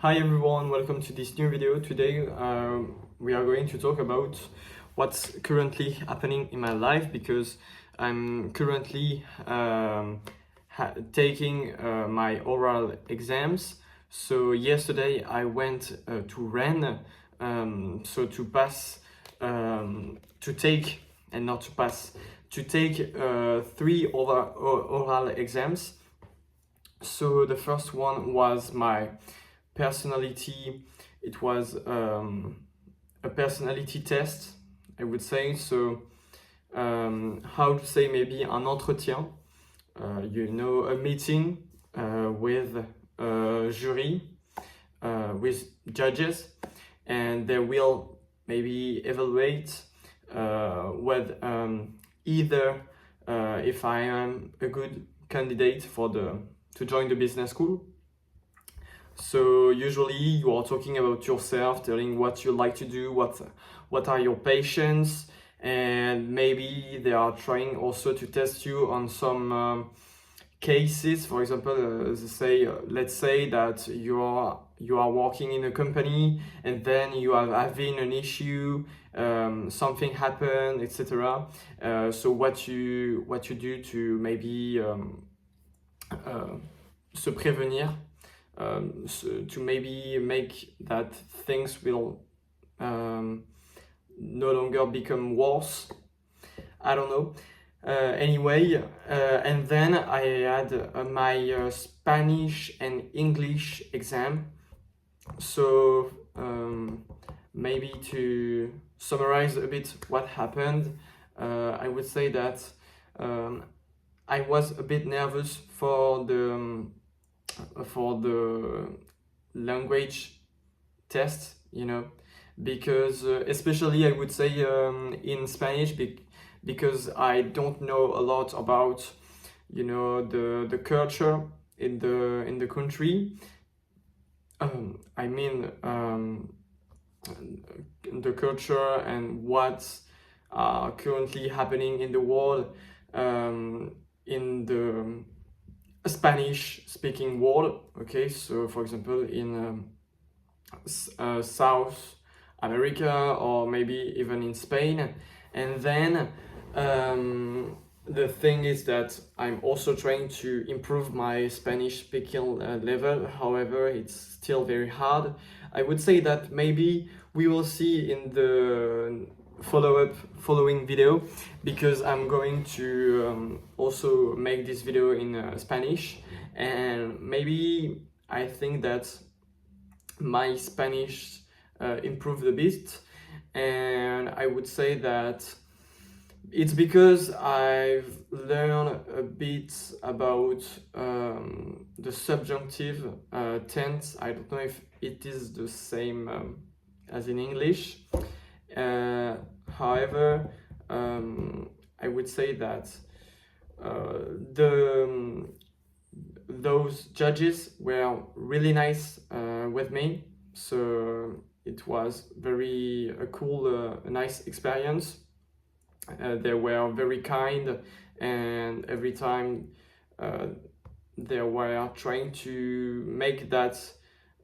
Hi everyone, welcome to this new video. Today we are going to talk about what's currently happening in my life because I'm currently taking my oral exams. So yesterday I went to Rennes so to pass to take and not to pass to take three oral exams. So the first one was my personality. It was a personality test, I would say. So how to say, maybe un entretien, a meeting with a jury, with judges, and they will maybe evaluate whether either if I am a good candidate to join the business school. So usually you are talking about yourself, telling what you like to do, what are your passions, and maybe they are trying also to test you on some cases. For example, let's say that you are working in a company and then you are having an issue, something happened, etc. So what you do to maybe se prévenir. To maybe make that things will no longer become worse. I don't know. Anyway, and then I had my Spanish and English exam. So maybe to summarize a bit what happened, I would say that I was a bit nervous for the language test, because especially I would say in Spanish, because I don't know a lot about the culture in the country. I mean the culture and what's currently happening in the world, in the Spanish speaking world. Okay, so for example in South America, or maybe even in Spain. And then the thing is that I'm also trying to improve my Spanish speaking level. However, it's still very hard. I would say that maybe we will see in the following video, because I'm going to also make this video in Spanish, and maybe I think that my Spanish improved a bit, and I would say that it's because I've learned a bit about the subjunctive tense. I don't know if it is the same as in English. However, I would say that those judges were really nice with me. So it was a cool, nice experience. They were very kind, and every time they were trying to make that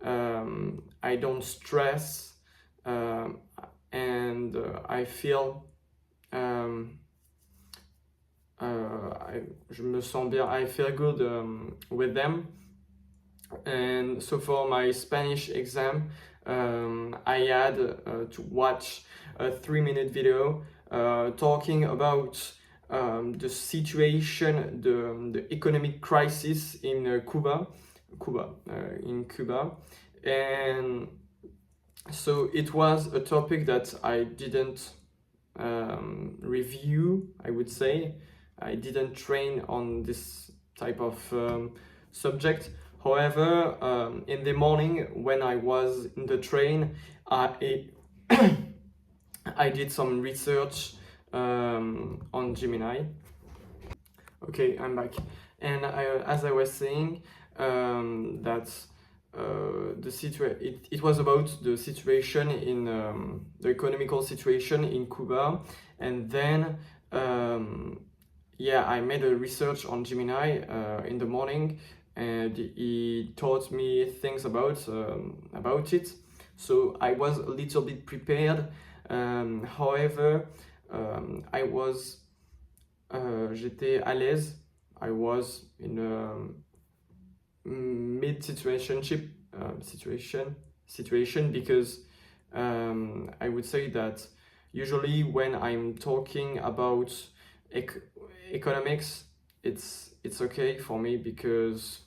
I don't stress, and I feel je me sens bien, I feel good with them. And so for my Spanish exam, I had to watch a 3-minute video talking about the situation, the economic crisis in Cuba, and so it was a topic that I didn't review, I would say. I didn't train on this type of subject. However, in the morning when I was in the train, I did some research on Gemini. Okay, I'm back. And as I was saying, that it was about the situation in the economical situation in Cuba, and then I made a research on Gemini in the morning, and he taught me things about it. So I was a little bit prepared. However, I was j'étais à l'aise. I was in a mid situationship situation because I would say that usually when I'm talking about economics, it's okay for me because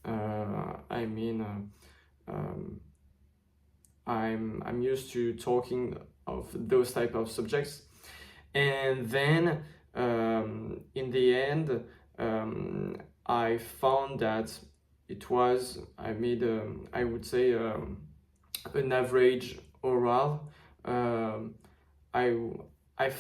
I mean I'm used to talking of those type of subjects, and then in the end I found that it was I made I would say an average oral. I I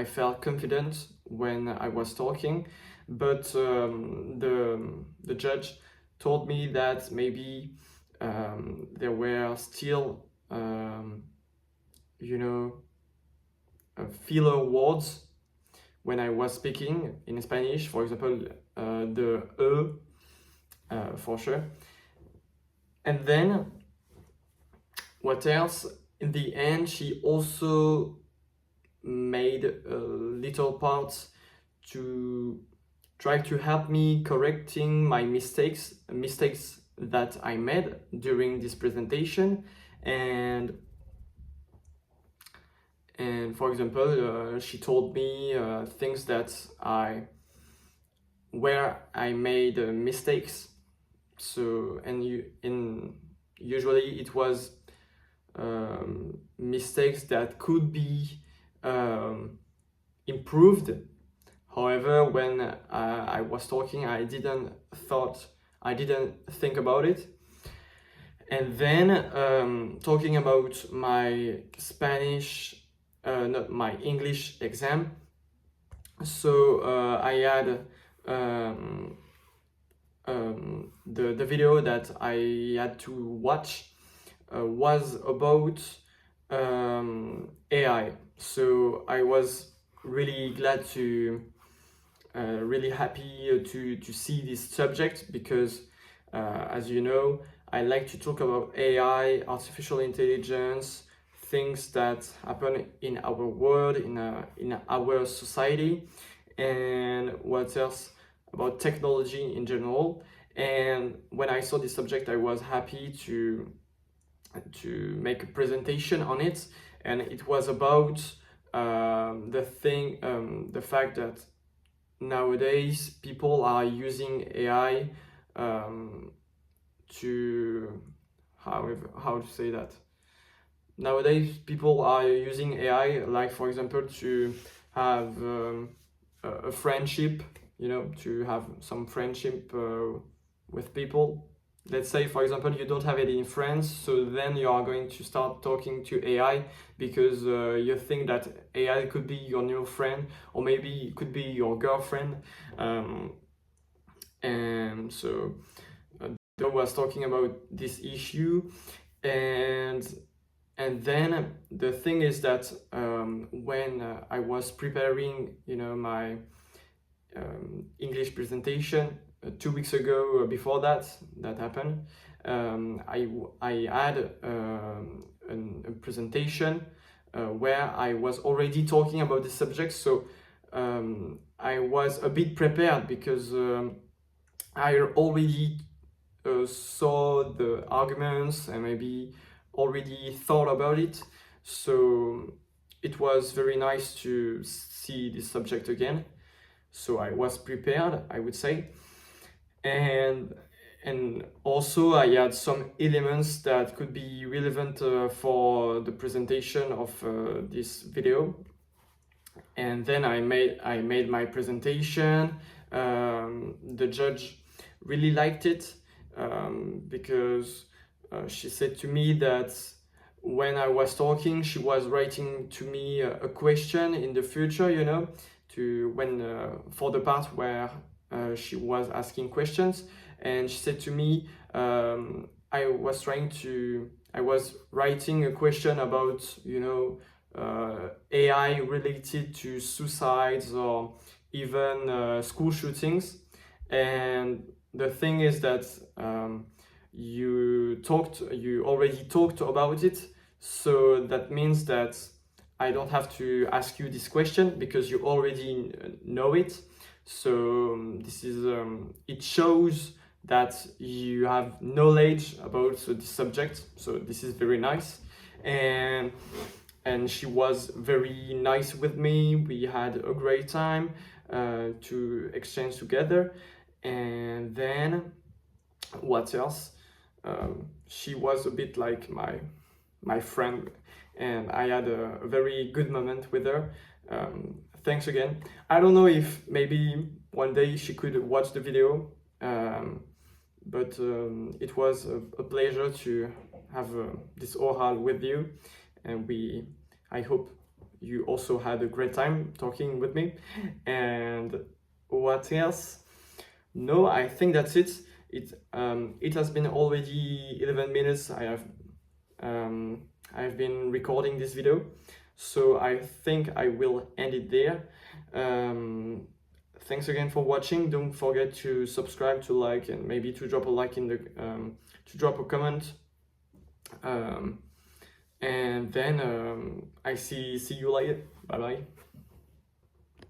felt confident when I was talking, but the judge told me that maybe there were still you know filler words when I was speaking in Spanish. For example, the for sure. And then what else? In the end, she also made little parts to try to help me correcting my mistakes that I made during this presentation. And for example, she told me things that where I made mistakes. So usually it was mistakes that could be improved. However, when I was talking, I didn't think about it. And then talking about my Spanish, not my English exam. So I had the video that I had to watch was about AI. So I was really glad to really happy to see this subject because as you know, I like to talk about AI, artificial intelligence, things that happen in our world, in our society, and what else about technology in general. And when I saw this subject, I was happy to make a presentation on it, and it was about the fact that nowadays people are using AI to how to say that. Nowadays people are using AI, like for example, to have a friendship, you know, to have some friendship with people. Let's say, for example, you don't have any friends, so then you are going to start talking to AI because you think that AI could be your new friend, or maybe it could be your girlfriend. And so I was talking about this issue, and then the thing is that when I was preparing, you know, my English presentation 2 weeks ago, before that happened, I had a presentation where I was already talking about the subject, so I was a bit prepared because I already saw the arguments and maybe already thought about it. So it was very nice to see this subject again. So I was prepared, I would say. And also I had some elements that could be relevant for the presentation of this video. And then I made my presentation. The judge really liked it because she said to me that when I was talking, she was writing to me a question in the future, you know, to when for the part where she was asking questions. And she said to me, I was writing a question about, you know, AI related to suicides or even school shootings. And the thing is that you already talked about it, so that means that I don't have to ask you this question because you already know it. So this is it shows that you have knowledge about this subject, so this is very nice. And she was very nice with me. We had a great time to exchange together. And then what else? She was a bit like my friend, and I had a very good moment with her. Thanks again. I don't know if maybe one day she could watch the video, but it was a pleasure to have this oral with you, and I hope you also had a great time talking with me. And what else? No, I think that's it. It has been already 11 minutes. I've been recording this video, so I think I will end it there. Thanks again for watching. Don't forget to subscribe, to like, and maybe to drop a like in the to drop a comment. And then I see you later. Bye bye.